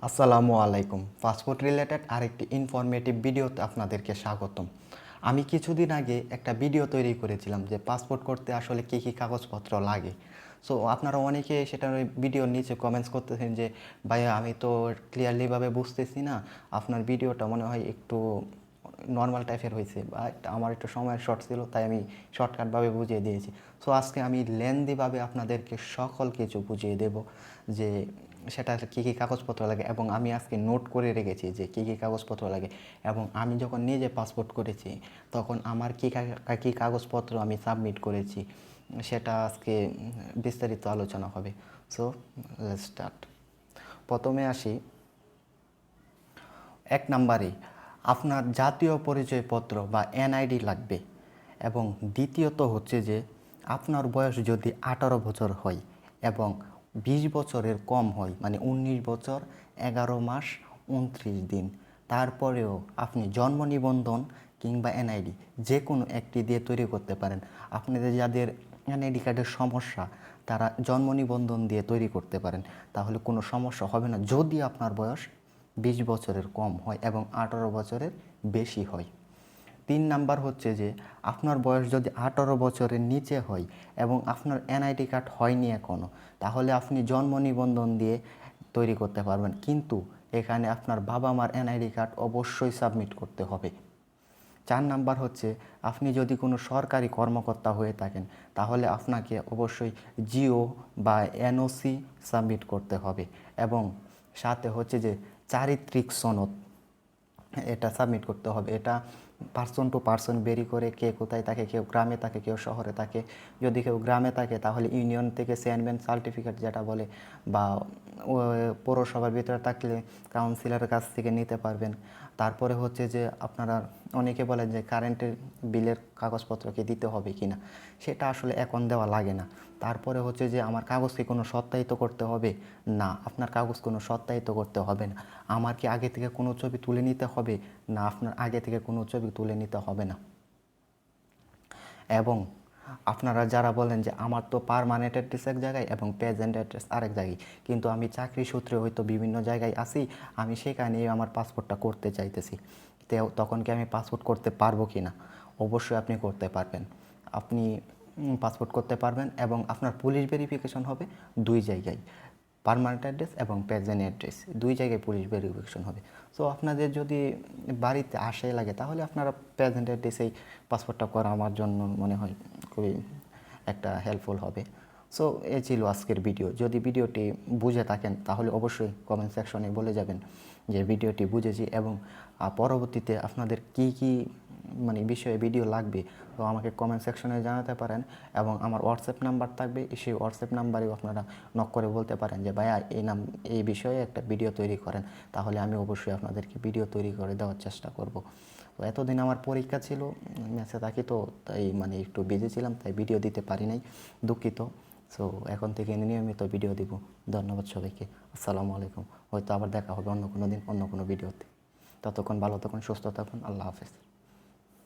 আসসালামু আলাইকুম। Passport related আরেকটি ইনফরমেটিভ ভিডিওতে আপনাদেরকে স্বাগতম। আমি কিছুদিন আগে একটা ভিডিও তৈরি করেছিলাম যে পাসপোর্ট করতে আসলে কী কী কাগজপত্র লাগে। সো আপনারা অনেকে সেটার ভিডিওর নিচে কমেন্টস করতেছেন যে ভাইয়া আমি তো ক্লিয়ারলিভাবে বুঝতেছি না, আপনার ভিডিওটা মনে হয় একটু নর্মাল টাইপের হয়েছে বা আমার একটু সময়ের শর্ট ছিল, তাই আমি শর্টকাটভাবে বুঝিয়ে দিয়েছি। সো আজকে আমি লেন্দিভাবে আপনাদেরকে সকল কিছু বুঝিয়ে দেব যে সেটা কী কী কাগজপত্র লাগে, এবং আমি আজকে নোট করে রেখেছি যে কী কী কাগজপত্র লাগে, এবং আমি যখন নিজে পাসপোর্ট করেছি তখন আমার কী কাগজপত্র আমি সাবমিট করেছি সেটা আজকে বিস্তারিত আলোচনা হবে। So let's start. প্রথমে আসি, 1 নম্বরে আপনার জাতীয় পরিচয়পত্র বা এনআইডি লাগবে, এবং দ্বিতীয়ত হচ্ছে যে আপনার বয়স যদি 18 বছর হয় এবং 20 বছরের কম হয়, মানে 19 বছর 11 মাস 29 দিন, তারপরেও আপনি জন্ম নিবন্ধন কিংবা এনআইডি যে কোনো একটি দিয়ে তৈরি করতে পারেন। আপনাদের যাদের এনআইডি কার্ডের সমস্যা তারা জন্ম নিবন্ধন দিয়ে তৈরি করতে পারেন, তাহলে কোনো সমস্যা হবে না যদি আপনার বয়স 20 বছরের কম হয় এবং 18 বছরের বেশি হয়। 3 নাম্বার হচ্ছে যে আপনার বয়স যদি 18 বছরের নিচে হয় এবং আপনার এনআইডি কার্ড হয়নি এখনও, তাহলে আপনি জন্ম নিবন্ধন দিয়ে তৈরি করতে পারবেন, কিন্তু এখানে আপনার বাবা মার এনআইডি কার্ড অবশ্যই সাবমিট করতে হবে। 4 নাম্বার হচ্ছে আপনি যদি কোনো সরকারি কর্মকর্তা হয়ে থাকেন তাহলে আপনাকে অবশ্যই জিও বা এনওসি সাবমিট করতে হবে, এবং সাথে হচ্ছে যে চারিত্রিক সনদ, এটা সাবমিট করতে হবে। এটা পার্সন টু পার্সন বেরি করে, কে কোথায় থাকে, কেউ গ্রামে থাকে কেউ শহরে থাকে। যদি কেউ গ্রামে থাকে তাহলে ইউনিয়ন থেকে চেয়ারম্যান সার্টিফিকেট যেটা বলে, বা পৌরসভার ভিতরে থাকলে কাউন্সিলরের কাছ থেকে নিতে পারবেন। তারপরে হচ্ছে যে আপনারা অনেকে বলেন যে কারেন্টের বিলের কাগজপত্রকে দিতে হবে কি না, সেটা আসলে এখন দেওয়া লাগে না। তারপরে হচ্ছে যে আমার কাগজকে কোনো সত্যায়িত করতে হবে না, আপনার কাগজ কোনো সত্যায়িত করতে হবে না। আমার কি আগে থেকে কোনো ছবি তুলে নিতে হবে না, আপনার আগে থেকে কোনো ছবি তুলে নিতে হবে না। এবং আপনারা যারা বলেন যে আমার তো পার্মানেন্ট অ্যাড্রেস এক জায়গায় এবং প্রেজেন্ট অ্যাড্রেস আরেক জায়গায়, কিন্তু আমি চাকরি সূত্রে হয়তো বিভিন্ন জায়গায় আসি, আমি সেখানেই আমার পাসপোর্টটা করতে চাইতেছি, তখন কি আমি পাসপোর্ট করতে পারবো কি না? অবশ্যই আপনি করতে পারবেন। আপনি পাসপোর্ট করতে পারবেন, এবং আপনার পুলিশ ভেরিফিকেশন হবে 2 জায়গায়, পার্মানেন্ট অ্যাড্রেস এবং প্রেজেন্ট অ্যাড্রেস 2 জায়গায় পুলিশ ভেরিফিকেশন হবে। সো আপনাদের যদি বাড়িতে আসাই লাগে তাহলে আপনারা প্রেজেন্ট অ্যাড্রেসেই পাসপোর্টটা করা আমার জন্য মনে হয় খুবই একটা হেল্পফুল হবে। সো এই ছিল আজকের ভিডিও। যদি ভিডিওটি বুঝে থাকেন তাহলে অবশ্যই কমেন্ট সেকশনে বলে যাবেন যে ভিডিওটি বুঝেছি, এবং পরবর্তীতে আপনাদের কি কি মানে বিষয়ে ভিডিও লাগবে তো আমাকে কমেন্ট সেকশনে জানাতে পারেন, এবং আমার হোয়াটসঅ্যাপ নাম্বার থাকবে, সেই হোয়াটসঅ্যাপ নাম্বারেও আপনারা নক করে বলতে পারেন যে ভাইয়া এই বিষয়ে একটা ভিডিও তৈরি করেন, তাহলে আমি অবশ্যই আপনাদেরকে ভিডিও তৈরি করে দেওয়ার চেষ্টা করব। তো এতদিন আমার পরীক্ষা ছিল, মেসে থাকি, তো তাই মানে একটু বিজি ছিলাম, তাই ভিডিও দিতে পারি নাই, দুঃখিত। সো এখন থেকে নিয়মিত ভিডিও দিব। ধন্যবাদ সবাইকে। আসসালামু আলাইকুম। হয়তো আবার দেখা হবে অন্য কোনো দিন অন্য কোনো ভিডিওতে। ততক্ষণ ভালো থাকুন, সুস্থ থাকুন। আল্লাহ হাফেজ।